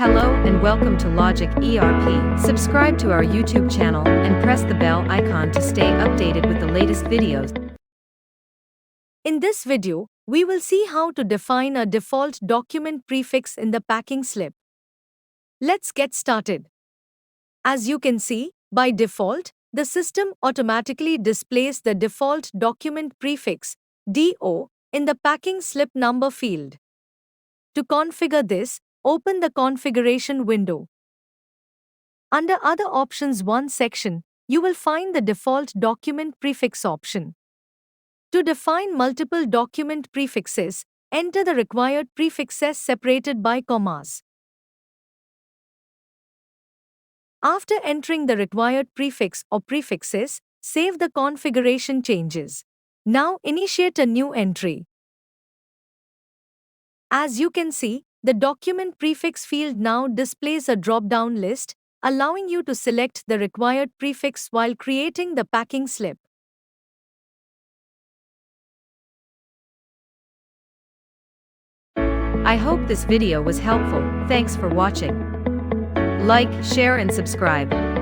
Hello and welcome to Logic ERP. Subscribe to our YouTube channel and press the bell icon to stay updated with the latest videos. In this video, we will see how to define a default document prefix in the packing slip. Let's get started. As you can see, by default, the system automatically displays the default document prefix, DO, in the packing slip number field. To configure this, open the configuration window. Under Other Options 1 section, you will find the default document prefix option. To define multiple document prefixes, enter the required prefixes separated by commas. After entering the required prefix or prefixes, save the configuration changes. Now initiate a new entry. As you can see, the document prefix field now displays a drop-down list, allowing you to select the required prefix while creating the packing slip. I hope this video was helpful. Thanks for watching. Like, share and subscribe.